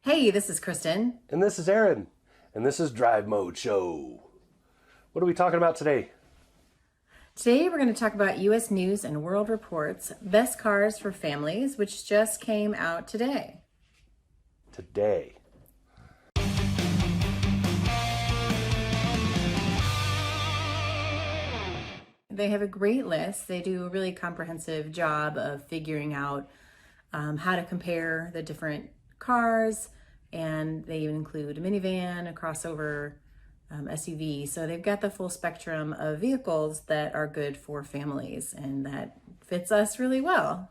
Hey, this is Kristen. And this is Aaron. And this is Drive Mode Show. What are we talking about today? Today we're going to talk about U.S. News and World Report's Best Cars for Families, which just came out today. They have a great list. They do a really comprehensive job of figuring out how to compare the different cars, and they even include a minivan, a crossover, SUV. So they've got the full spectrum of vehicles that are good for families, and that fits us really well.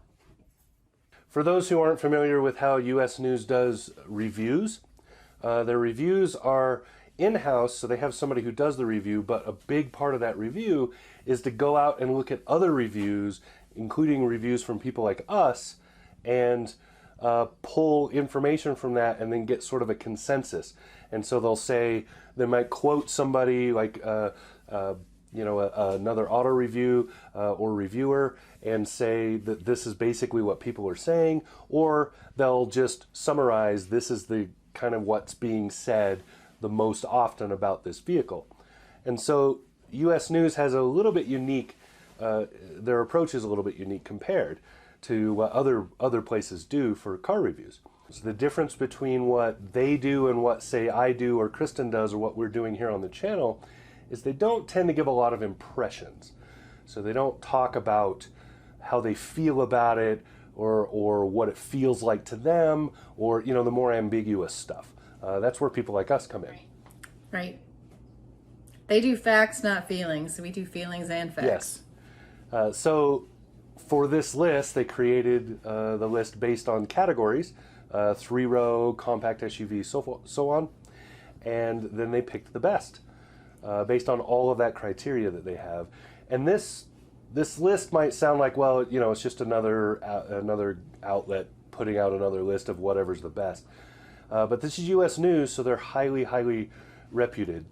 For those who aren't familiar with how U.S. News does reviews, their reviews are in-house, so they have somebody who does the review, but a big part of that review is to go out and look at other reviews, including reviews from people like us, and pull information from that and then get sort of a consensus. And so they might quote somebody like another auto review or reviewer and say that this is basically what people are saying, or they'll just summarize this is the kind of what's being said the most often about this vehicle. And so U.S. News has a little bit unique, their approach is a little bit unique compared to what other places do for car reviews. So the difference between what they do and what, say, I do or Kristen does or what we're doing here on the channel is they don't tend to give a lot of impressions. So they don't talk about how they feel about it or what it feels like to them, or the more ambiguous stuff. That's where people like us come in. Right. They do facts, not feelings. We do feelings and facts. Yes. So for this list, they created the list based on categories, three-row, compact SUV, so on, and then they picked the best based on all of that criteria that they have. And this list might sound like, well, it's just another outlet putting out another list of whatever's the best. But this is U.S. News, so they're highly, highly reputed.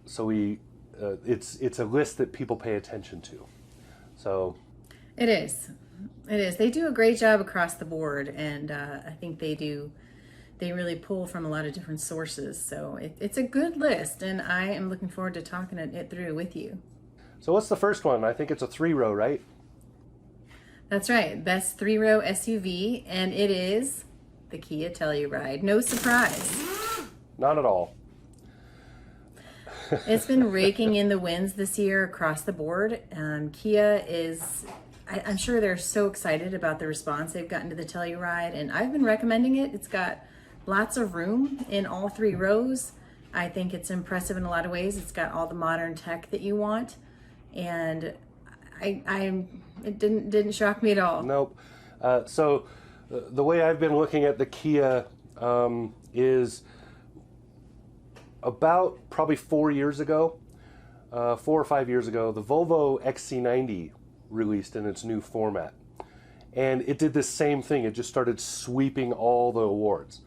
It's a list that people pay attention to. So It is. They do a great job across the board, and I think they really pull from a lot of different sources. So it's a good list, and I am looking forward to talking it through with you. So what's the first one? I think it's a three-row, right? That's right. Best three-row SUV, and it is the Kia Telluride. No surprise. Not at all. It's been raking in the wins this year across the board. Kia is, I'm sure they're so excited about the response they've gotten to the Telluride, and I've been recommending it. It's got lots of room in all three rows. I think it's impressive in a lot of ways. It's got all the modern tech that you want, and it didn't shock me at all. Nope. So the way I've been looking at the Kia is about probably 4 years ago, 4 or 5 years ago, the Volvo XC90 released in its new format. And it did the same thing. It just started sweeping all the awards.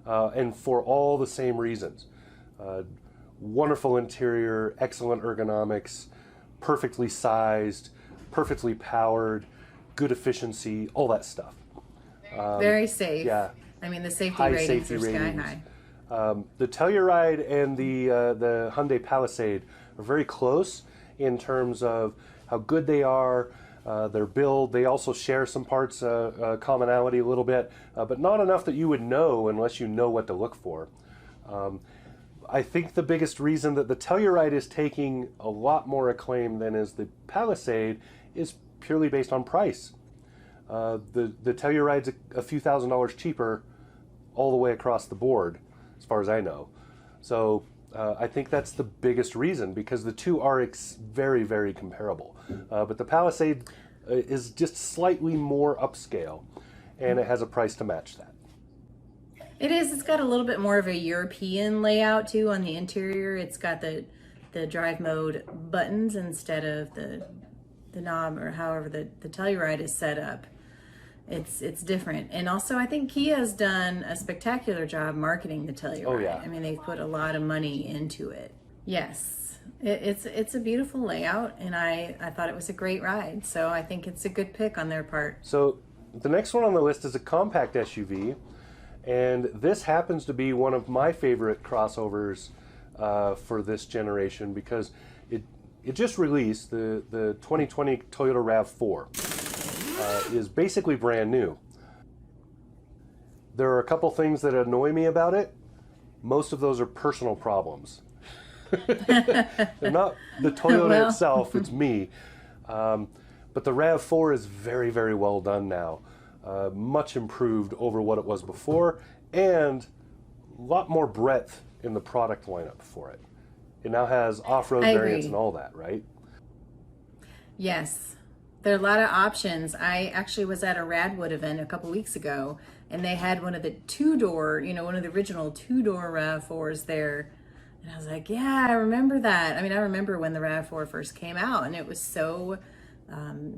And for all the same reasons. Wonderful interior, excellent ergonomics, perfectly sized, perfectly powered, good efficiency, all that stuff. Very safe. Yeah. I mean, the safety High ratings safety are sky ratings. high. The Telluride and the Hyundai Palisade are very close in terms of how good they are, their build. They also share some parts, commonality a little bit, but not enough that you would know unless you know what to look for. I think the biggest reason that the Telluride is taking a lot more acclaim than is the Palisade is purely based on price. The Telluride's a few $1,000s cheaper all the way across the board, as far as I know. So I think that's the biggest reason, because the two are very, very comparable. But the Palisade is just slightly more upscale, and it has a price to match that. It is. It's got a little bit more of a European layout too on the interior. It's got the drive mode buttons instead of the knob, or however the Telluride is set up. It's different. And also I think Kia has done a spectacular job marketing the Telluride. Oh, yeah. I mean, they've put a lot of money into it. Yes. It's a beautiful layout, and I thought it was a great ride. So I think it's a good pick on their part. So the next one on the list is a compact SUV, And this happens to be one of my favorite crossovers for this generation because it just released. The 2020 Toyota RAV4 is basically brand new. There are a couple things that annoy me about it. Most of those are personal problems. They're not the Toyota Well. itself, it's me. But the RAV4 is very, very well done now. Much improved over what it was before, and a lot more breadth in the product lineup for it. It now has off-road I variants agree. and all that, right? Yes, there are a lot of options. I actually was at a Radwood event a couple weeks ago, and they had one of the two-door, one of the original two-door RAV4s there. And I was like, yeah, I remember that. I mean, I remember when the RAV4 first came out, and it was so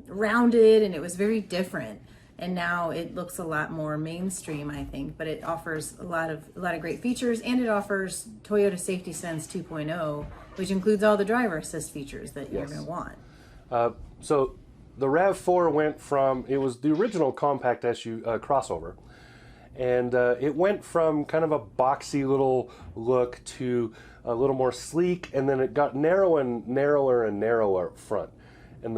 rounded, and it was very different. And now it looks a lot more mainstream, I think, but it offers a lot of great features, and it offers Toyota Safety Sense 2.0, which includes all the driver assist features that you're Yes. going to want. So the RAV4 went from, it was the original compact SUV crossover, and it went from kind of a boxy little look to a little more sleek, and then it got narrower and narrower up front. And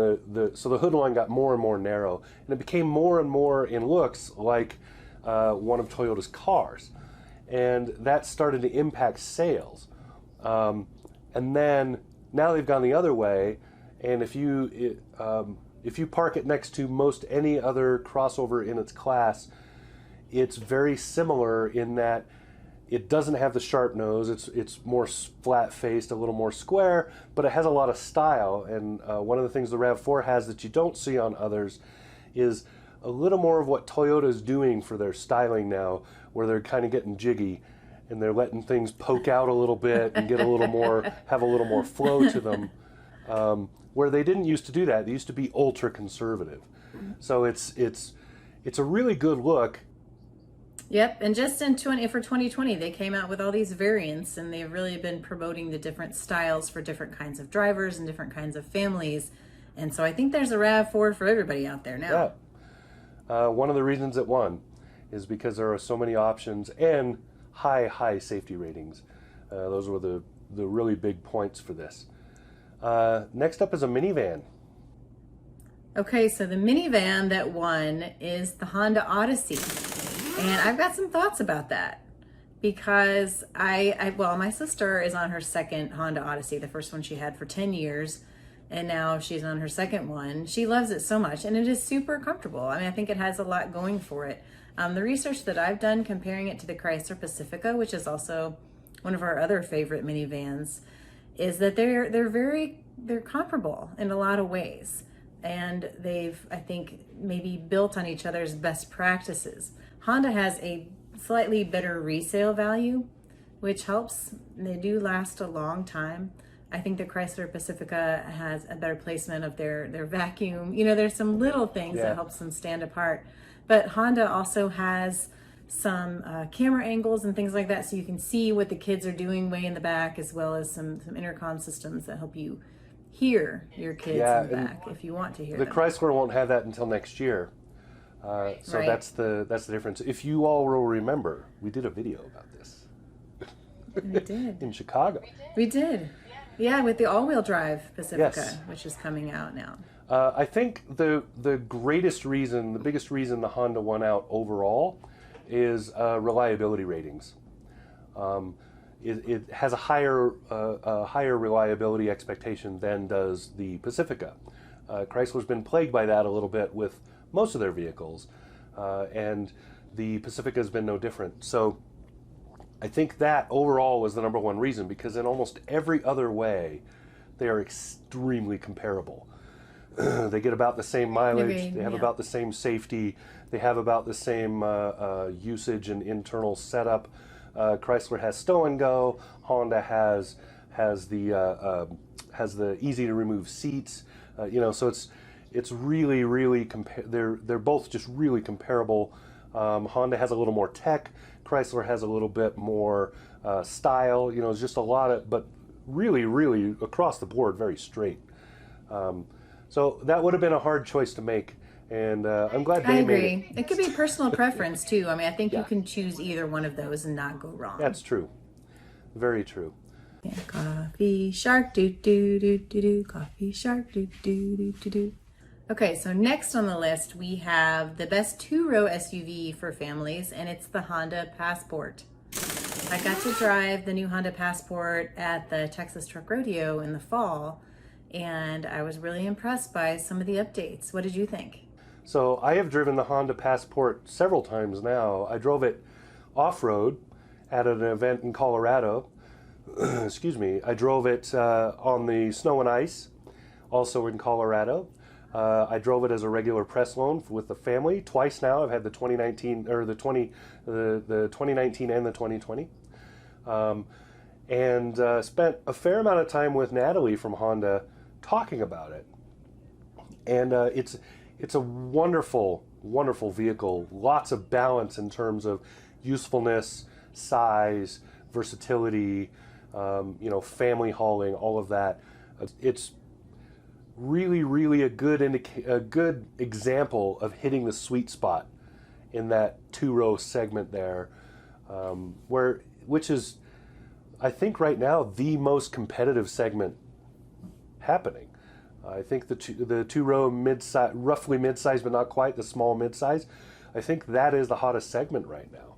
so the hood line got more and more narrow, and it became more and more in looks like one of Toyota's cars, and that started to impact sales. And then now they've gone the other way, and if you park it next to most any other crossover in its class, it's very similar in that it doesn't have the sharp nose. It's more flat-faced, a little more square, but it has a lot of style. And one of the things the RAV4 has that you don't see on others is a little more of what Toyota is doing for their styling now, where they're kind of getting jiggy and they're letting things poke out a little bit and get a little more, have a little more flow to them, where they didn't used to do that. They used to be ultra conservative. So it's a really good look. Yep, and just for 2020, they came out with all these variants, and they've really been promoting the different styles for different kinds of drivers and different kinds of families. And so I think there's a RAV4 for everybody out there now. Yeah. One of the reasons it won is because there are so many options and high safety ratings. Those were the really big points for this. Next up is a minivan. Okay, so the minivan that won is the Honda Odyssey. And I've got some thoughts about that because my sister is on her second Honda Odyssey, the first one she had for 10 years. And now she's on her second one. She loves it so much, and it is super comfortable. I mean, I think it has a lot going for it. The research that I've done comparing it to the Chrysler Pacifica, which is also one of our other favorite minivans, is that they're comparable in a lot of ways. And they've, I think, maybe built on each other's best practices. Honda has a slightly better resale value, which helps. They do last a long time. I think the Chrysler Pacifica has a better placement of their vacuum. There's some little things that helps them stand apart. But Honda also has some camera angles and things like that, so you can see what the kids are doing way in the back, as well as some intercom systems that help you hear your kids in the back if you want to hear them. The Chrysler won't have that until next year. So Right. that's the difference. If you all will remember, we did a video about this. We did. In Chicago. We did. Yeah, with the all-wheel drive Pacifica, Yes. which is coming out now. I think the biggest reason the Honda won out overall is reliability ratings. It has a higher reliability expectation than does the Pacifica. Chrysler's been plagued by that a little bit with most of their vehicles, and the Pacifica has been no different. So I think that overall was the number one reason, because in almost every other way, they are extremely comparable. They get about the same mileage, they have about the same safety, they have about the same usage and internal setup. Chrysler has stow and go. Honda has the easy to remove seats. So it's really they're both just really comparable. Honda has a little more tech. Chrysler has a little bit more style. It's just a lot of, but really across the board, very straight. So that would have been a hard choice to make And I'm glad I they made agree. it. It could be personal preference too. I mean, I think Yeah. you can choose either one of those and not go wrong. That's true. Very true. Yeah, coffee shark do do do do do. Coffee shark do do do do do. Okay, so next on the list we have the best two-row SUV for families, and it's the Honda Passport. I got to drive the new Honda Passport at the Texas Truck Rodeo in the fall, and I was really impressed by some of the updates. What did you think? So I have driven the Honda Passport several times now. I drove it off-road at an event in Colorado. Excuse me. I drove it on the snow and ice, also in Colorado. I drove it as a regular press loan with the family twice now. I've had the 2019 or the 2019 and the 2020, and spent a fair amount of time with Natalie from Honda talking about it. And it's a wonderful, wonderful vehicle. Lots of balance in terms of usefulness, size, versatility, family hauling, all of that. It's really, really a good example of hitting the sweet spot in that two-row segment there, which is, I think, right now the most competitive segment happening. I think the two-row mid-size, roughly mid-size, but not quite the small mid-size. I think that is the hottest segment right now.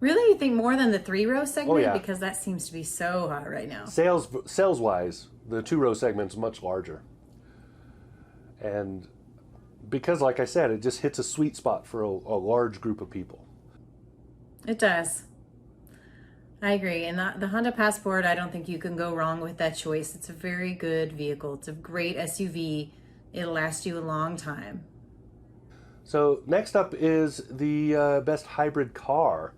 Really, you think more than the three-row segment? Oh, yeah. Because that seems to be so hot right now. Sales-wise, the two-row segment's much larger. And because, like I said, it just hits a sweet spot for a large group of people. It does. I agree. And the Honda Passport, I don't think you can go wrong with that choice. It's a very good vehicle. It's a great SUV. It'll last you a long time. So next up is the best hybrid car.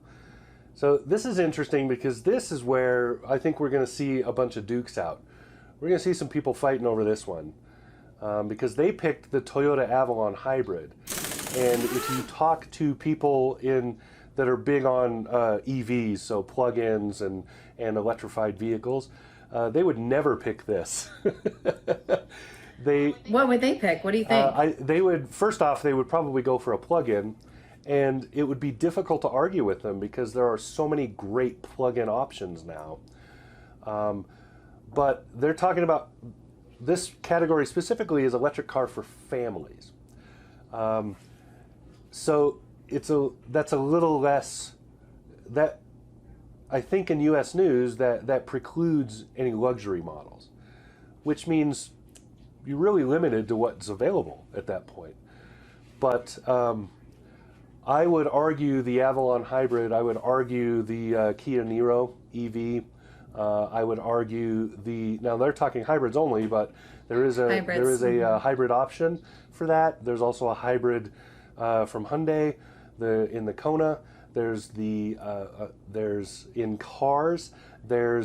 So this is interesting because this is where I think we're going to see a bunch of Dukes out. We're going to see some people fighting over this one. Because they picked the Toyota Avalon Hybrid. And if you talk to people that are big on EVs, so plug-ins and electrified vehicles, they would never pick this. What would they pick? What do you think? First off, they would probably go for a plug-in, and it would be difficult to argue with them because there are so many great plug-in options now. But they're talking about this category specifically is electric car for families. So that's a little less, that I think in US news that precludes any luxury models, which means you're really limited to what's available at that point. But I would argue the Avalon Hybrid, I would argue the Kia Niro EV, I would argue now they're talking hybrids only, but there is a hybrid option for that. There's also a hybrid from Hyundai, in the Kona. There's in cars. There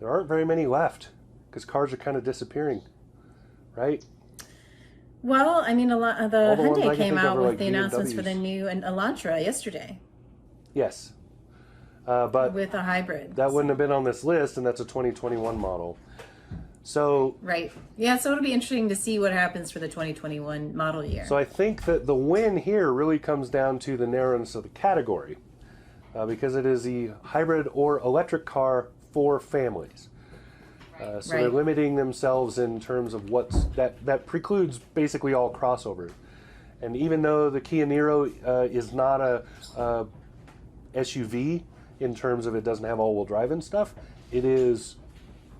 aren't very many left because cars are kind of disappearing, right? Well, I mean, the Hyundai came out with like the announcements for BMWs. the new Elantra yesterday. Yes. But with a hybrid. That wouldn't have been on this list, and that's a 2021 model. So right. Yeah, so it'll be interesting to see what happens for the 2021 model year. So I think that the win here really comes down to the narrowness of the category, because it is the hybrid or electric car for families. So they're limiting themselves in terms of that precludes basically all crossovers. And even though the Kia Niro is not a SUV in terms of it doesn't have all-wheel drive and stuff, it is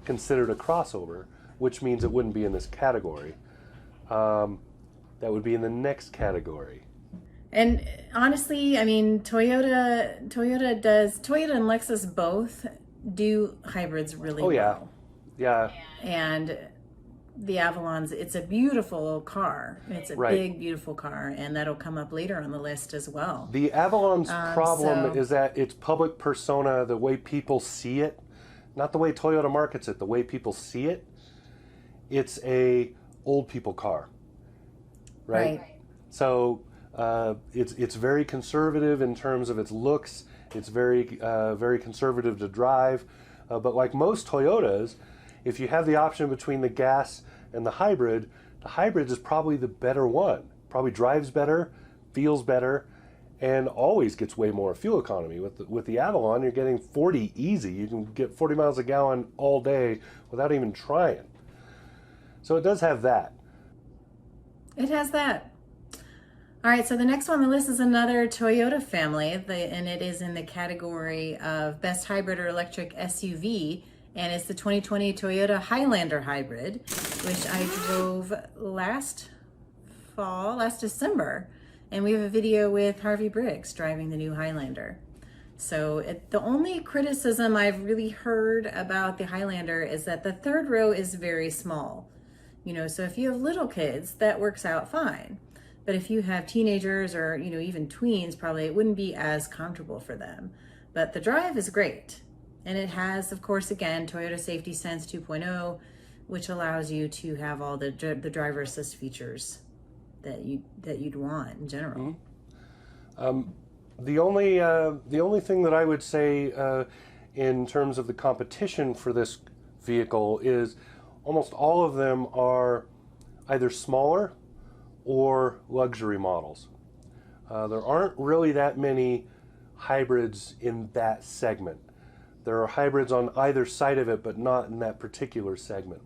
considered a crossover, which means it wouldn't be in this category. That would be in the next category. And honestly, I mean, Toyota and Lexus both do hybrids really well. Yeah. And the Avalon's, it's a beautiful car. It's a big, beautiful car, and that'll come up later on the list as well. The Avalon's problem is that its public persona, the way people see it, not the way Toyota markets it, the way people see it, it's a old people car, right? So it's very conservative in terms of its looks. It's very very conservative to drive, but like most Toyotas, if you have the option between the gas and the hybrid, the hybrids is probably the better one. Probably drives better, feels better, and always gets way more fuel economy. With the Avalon, you're getting 40 easy. You can get 40 miles a gallon all day without even trying. So it does have that. It has that. All right, so the next one on the list is another Toyota family, and it is in the category of Best Hybrid or Electric SUV, and it's the 2020 Toyota Highlander Hybrid, which I drove last December. And we have a video with Harvey Briggs driving the new Highlander. So the only criticism I've really heard about the Highlander is that the third row is very small. You know, so if you have little kids, that works out fine. But if you have teenagers or, you know, even tweens, probably it wouldn't be as comfortable for them. But the drive is great. And it has, of course, again, Toyota Safety Sense 2.0, which allows you to have all the driver assist features that you'd want in general. The only thing that I would say in terms of the competition for this vehicle is almost all of them are either smaller or luxury models. There aren't really that many hybrids in that segment. There are hybrids on either side of it, but not in that particular segment.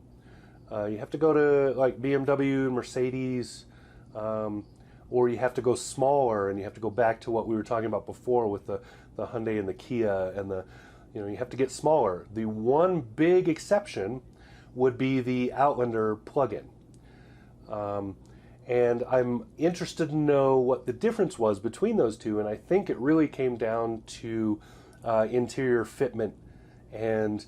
You have to go to like BMW, Mercedes, or you have to go smaller, and you have to go back to what we were talking about before with the Hyundai and the Kia, and you have to get smaller. The one big exception would be the Outlander plug-in. And I'm interested to know what the difference was between those two, and I think it really came down to interior fitment and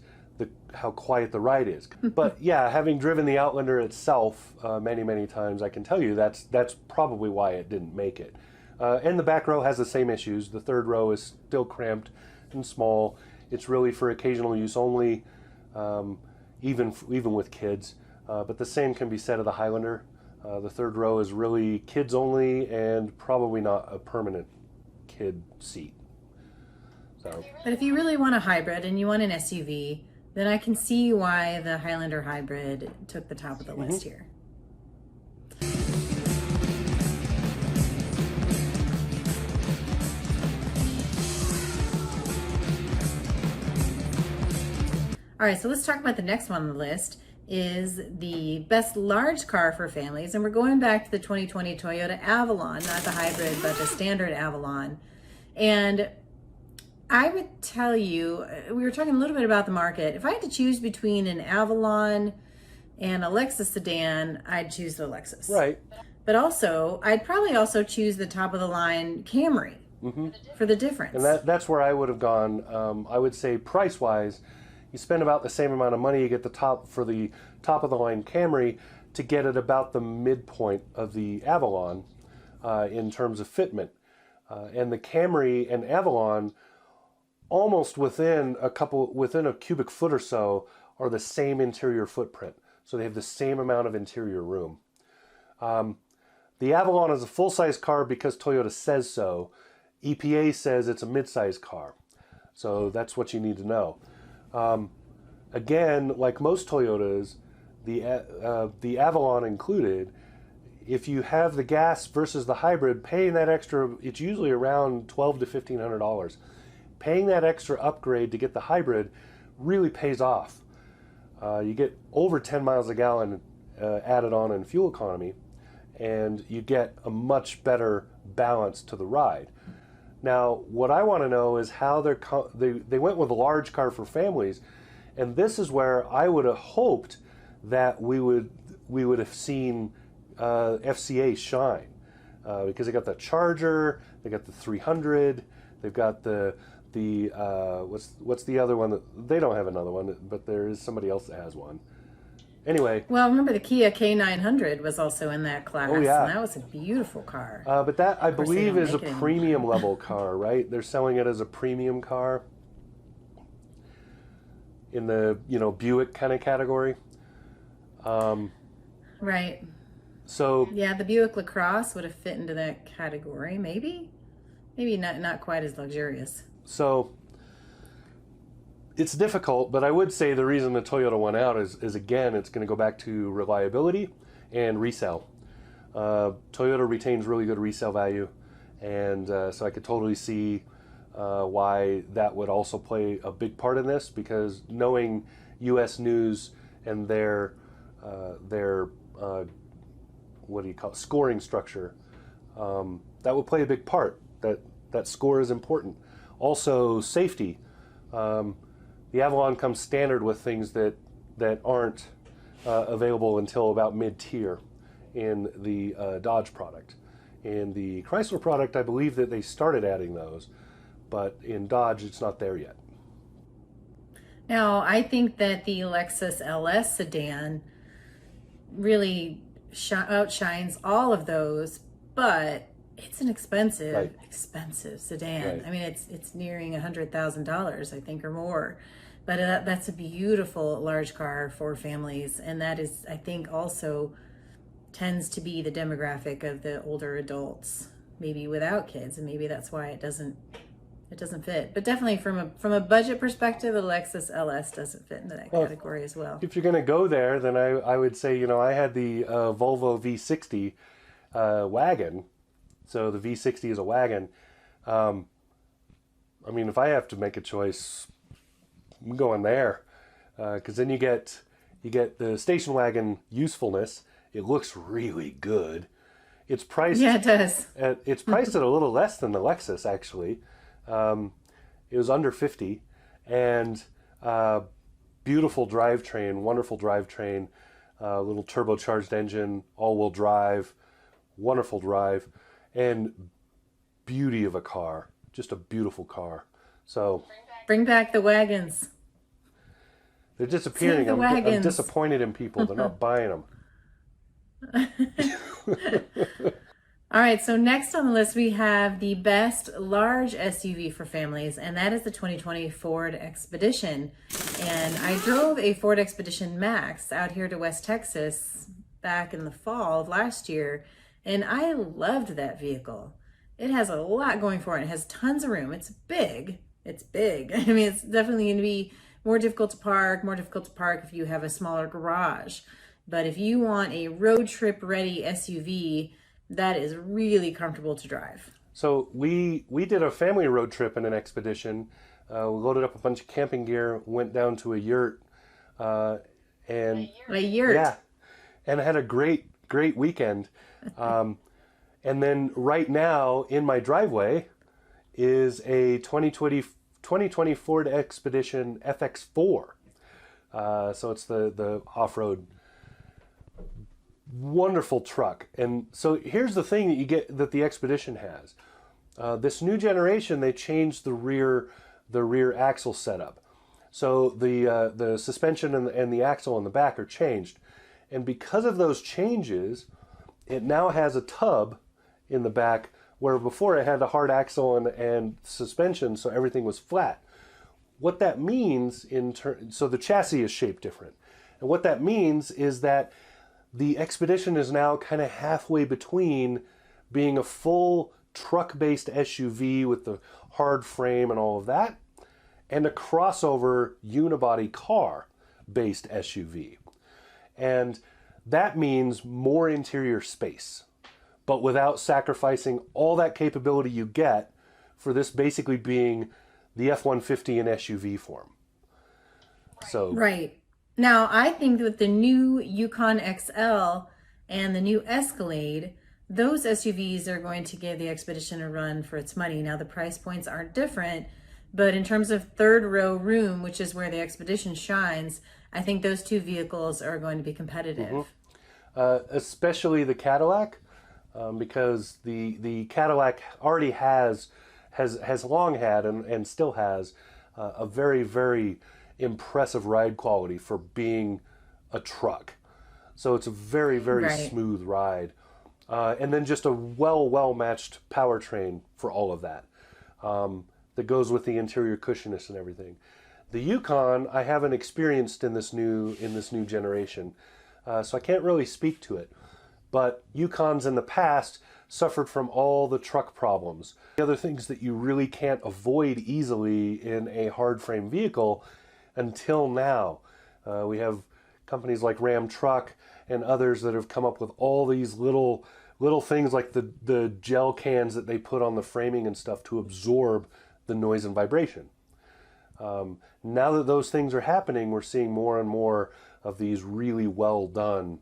how quiet the ride is. But yeah, having driven the Outlander itself many times, I can tell you that's probably why it didn't make it. And the back row has the same issues. The third row is still cramped and small. It's really for occasional use only, even with kids. But the same can be said of the Highlander. The third row is really kids only and probably not a permanent kid seat. So. But if you really want a hybrid and you want an SUV, then I can see why the Highlander Hybrid took the top of the list here. All right, so let's talk about the next one on the list is the best large car for families. And we're going back to the 2020 Toyota Avalon, not the hybrid, but the standard Avalon. And I would tell you, we were talking a little bit about the market. If I had to choose between an Avalon and a Lexus sedan, I'd choose the Lexus. Right. But also, I'd probably also choose the top of the line Camry for the difference. And that's where I would have gone. I would say price-wise, you spend about the same amount of money, you get the top of the line Camry to get at about the midpoint of the Avalon in terms of fitment. And the Camry and Avalon, almost within a cubic foot or so, are the same interior footprint. So they have the same amount of interior room. The Avalon is a full-size car because Toyota says so. EPA says it's a mid-size car. So that's what you need to know. Again, like most Toyotas, the Avalon included, if you have the gas versus the hybrid, paying that extra, it's usually around $1,200 to $1,500. Paying that extra upgrade to get the hybrid really pays off. You get over 10 miles a gallon added on in fuel economy, and you get a much better balance to the ride. Now, what I want to know is how they went with a large car for families, and this is where I would have hoped that we would have seen FCA shine, because they got the Charger, they got the 300, they've got the what's the other one? They don't have another one, but there is somebody else that has one. Anyway. Well, remember the Kia K900 was also in that class. Oh, yeah. And that was a beautiful car. But that, I believe, is a make it premium level car, right? They're selling it as a premium car in the, Buick kind of category. Right. So. Yeah, the Buick LaCrosse would have fit into that category, maybe. Maybe not quite as luxurious. So. It's difficult, but I would say the reason the Toyota went out is again, it's going to go back to reliability and resale. Toyota retains really good resale value, and so I could totally see why that would also play a big part in this, because knowing U.S. News and their what do you call it, scoring structure, that would play a big part. That score is important. Also, safety. The Avalon comes standard with things that aren't available until about mid-tier in the Dodge product. In the Chrysler product, I believe that they started adding those, but in Dodge, it's not there yet. Now, I think that the Lexus LS sedan really outshines all of those, but it's an expensive sedan. Right. I mean, it's nearing $100,000, I think, or more. But that's a beautiful large car for families, and that is, I think, also tends to be the demographic of the older adults, maybe without kids, and maybe that's why it doesn't fit. But definitely from a budget perspective, the Lexus LS doesn't fit into that category as well. If you're going to go there, then I would say, I had the Volvo V60 wagon. So the V60 is a wagon. I mean, if I have to make a choice, I'm going there, because then you get the station wagon usefulness. It looks really good. It's priced. Yeah, it does. It's priced at a little less than the Lexus, actually. It was under 50, and beautiful drivetrain, wonderful drivetrain, little turbocharged engine, all-wheel drive, wonderful drive, and beauty of a car, just a beautiful car. So bring back the wagons. They're disappearing. I'm disappointed in people. They're not buying them. All right, so next on the list we have the best large SUV for families, and that is the 2020 Ford Expedition. And I drove a Ford Expedition Max out here to West Texas back in the fall of last year, and I loved that vehicle. It has a lot going for it. It has tons of room. It's big. It's big. I mean, it's definitely going to be more difficult to park if you have a smaller garage. But if you want a road trip ready SUV, that is really comfortable to drive. So we did a family road trip in an Expedition. We loaded up a bunch of camping gear, went down to a yurt, and a yurt. Yeah, and had a great weekend. And then right now in my driveway is a 2020 Ford Expedition FX4. So it's the off-road. Wonderful truck. And so here's the thing that you get that the Expedition has. This new generation, they changed the rear axle setup. So the suspension and the axle in the back are changed. And because of those changes, it now has a tub in the back, where before it had a hard axle and suspension, so everything was flat. What that means so the chassis is shaped different. And what that means is that the Expedition is now kind of halfway between being a full truck-based SUV with the hard frame and all of that, and a crossover unibody car-based SUV. And that means more interior space, but without sacrificing all that capability you get for this basically being the F-150 in SUV form. So right. Now, I think with the new Yukon XL and the new Escalade, those SUVs are going to give the Expedition a run for its money. Now, the price points are different, but in terms of third row room, which is where the Expedition shines, I think those two vehicles are going to be competitive. Especially the Cadillac, because the Cadillac already has long had and still has a very, very impressive ride quality for being a truck. So it's a very, very smooth ride. And then just a well matched powertrain for all of that. That goes with the interior cushionist and everything. The Yukon I haven't experienced in this new generation, so I can't really speak to it. But Yukons in the past suffered from all the truck problems. The other things that you really can't avoid easily in a hard frame vehicle until now. We have companies like Ram Truck and others that have come up with all these little things like the gel cans that they put on the framing and stuff to absorb the noise and vibration. Now that those things are happening, we're seeing more and more of these really well done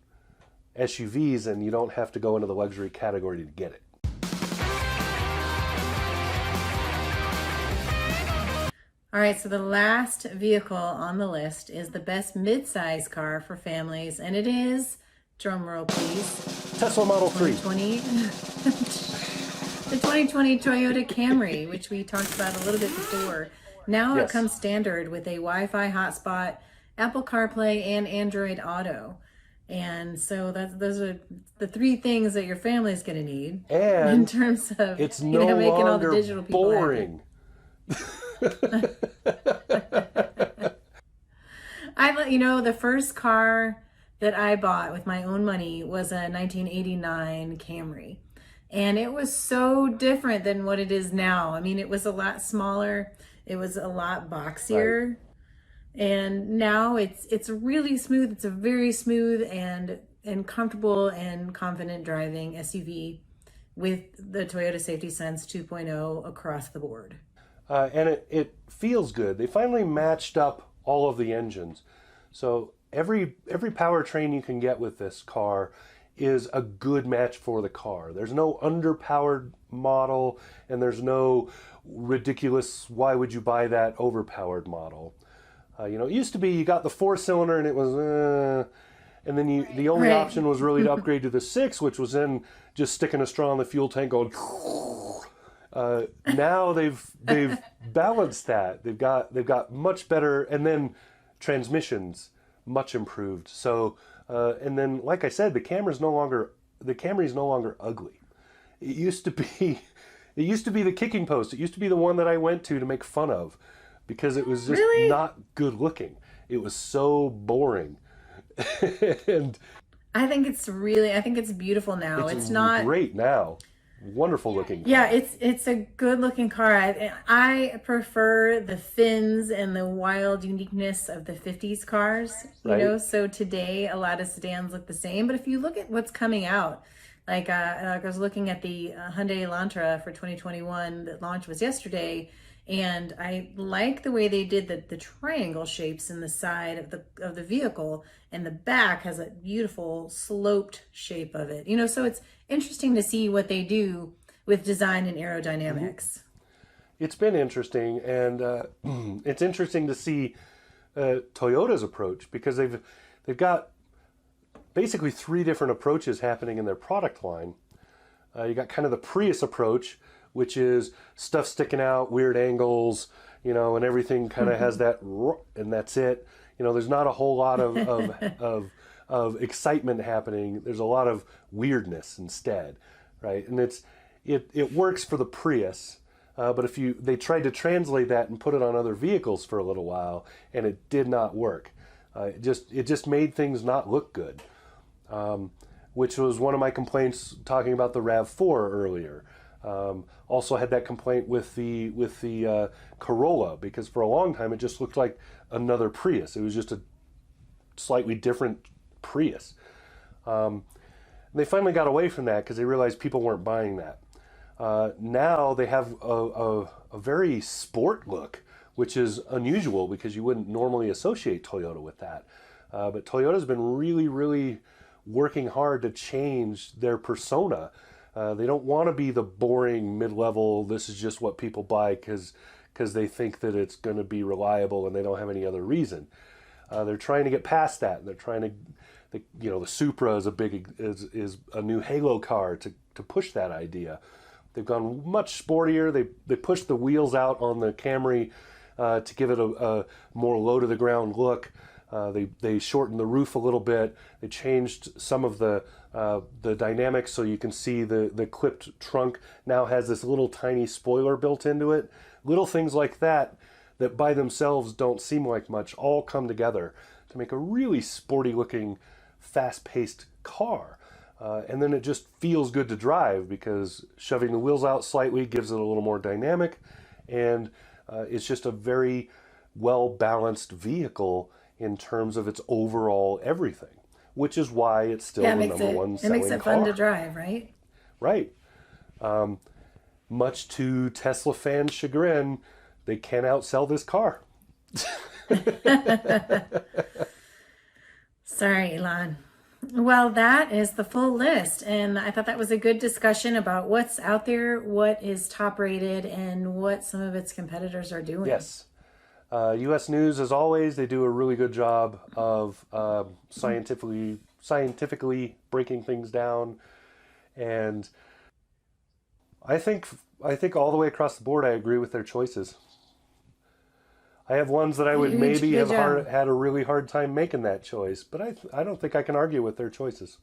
SUVs, and you don't have to go into the luxury category to get it. All right, so the last vehicle on the list is the best midsize car for families, and it is, drum roll please, Tesla Model 3. 2020, the 2020 Toyota Camry, which we talked about a little bit before. Now Yes. it comes standard with a Wi-Fi hotspot, Apple CarPlay, and Android Auto. And so those are the three things that your family is going to need And in terms of it's no making all the longer digital people happy. boring. The first car that I bought with my own money was a 1989 Camry. And it was so different than what it is now. I mean, it was a lot smaller. It was a lot boxier. Right. And now it's really smooth. It's a very smooth and comfortable and confident driving SUV with the Toyota Safety Sense 2.0 across the board. And it feels good. They finally matched up all of the engines. So every powertrain you can get with this car is a good match for the car. There's no underpowered model, and there's no ridiculous, why would you buy that overpowered model? It used to be you got the 4-cylinder and it was, and then the only Right. option was really to upgrade to the 6, which was then just sticking a straw in the fuel tank going. Now they've balanced that. They've got much better, and then transmissions much improved. So and then, like I said, the Camry is no longer ugly. It used to be the kicking post. It used to be the one that I went to make fun of because it was just Really? not good looking. It was so boring. And I think it's beautiful now. It's not great now. Wonderful looking. Yeah, it's a good looking car. I prefer the fins and the wild uniqueness of the 50s cars, Right. So today a lot of sedans look the same, but if you look at what's coming out, like I was looking at the Hyundai Elantra for 2021, the launch was yesterday, and I like the way they did the triangle shapes in the side of the vehicle, and the back has a beautiful sloped shape of it. So it's interesting to see what they do with design and aerodynamics. It's been interesting, and it's interesting to see Toyota's approach, because they've got basically 3 different approaches happening in their product line. You got kind of the Prius approach, which is stuff sticking out, weird angles, and everything kind of has that, and that's it. There's not a whole lot of excitement happening. There's a lot of weirdness instead, right? And it works for the Prius, but they tried to translate that and put it on other vehicles for a little while, and it did not work. It just made things not look good, which was one of my complaints talking about the RAV4 earlier. Also had that complaint with the Corolla, because for a long time it just looked like another Prius. It was just a slightly different Prius. They finally got away from that because they realized people weren't buying that. Now they have a very sport look, which is unusual because you wouldn't normally associate Toyota with that. But Toyota's been really, really working hard to change their persona. They don't want to be the boring mid-level, this is just what people buy because they think that it's going to be reliable and they don't have any other reason. They're trying to get past that. They're trying to, the Supra is a new halo car to push that idea. They've gone much sportier. They pushed the wheels out on the Camry to give it a more low-to-the-ground look. They shortened the roof a little bit. They changed some of the dynamics so you can see the clipped trunk now has this little tiny spoiler built into it. Little things like that by themselves don't seem like much all come together to make a really sporty-looking, fast-paced car. And then it just feels good to drive because shoving the wheels out slightly gives it a little more dynamic, and it's just a very well-balanced vehicle in terms of its overall everything, which is why it's still the number one it selling makes it car. fun to drive, right? Right. Much to Tesla fans' chagrin, they can't outsell this car. Sorry, Elon. Well, that is the full list. And I thought that was a good discussion about what's out there, what is top rated, and what some of its competitors are doing. Yes. U.S. News, as always, they do a really good job of scientifically breaking things down. And I think all the way across the board, I agree with their choices. I have ones that I would maybe have had a really hard time making that choice, but I don't think I can argue with their choices.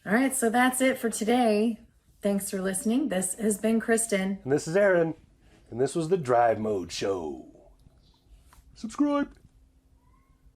All right, so that's it for today. Thanks for listening. This has been Kristen. And this is Aaron, and this was the Drive Mode Show. Subscribe.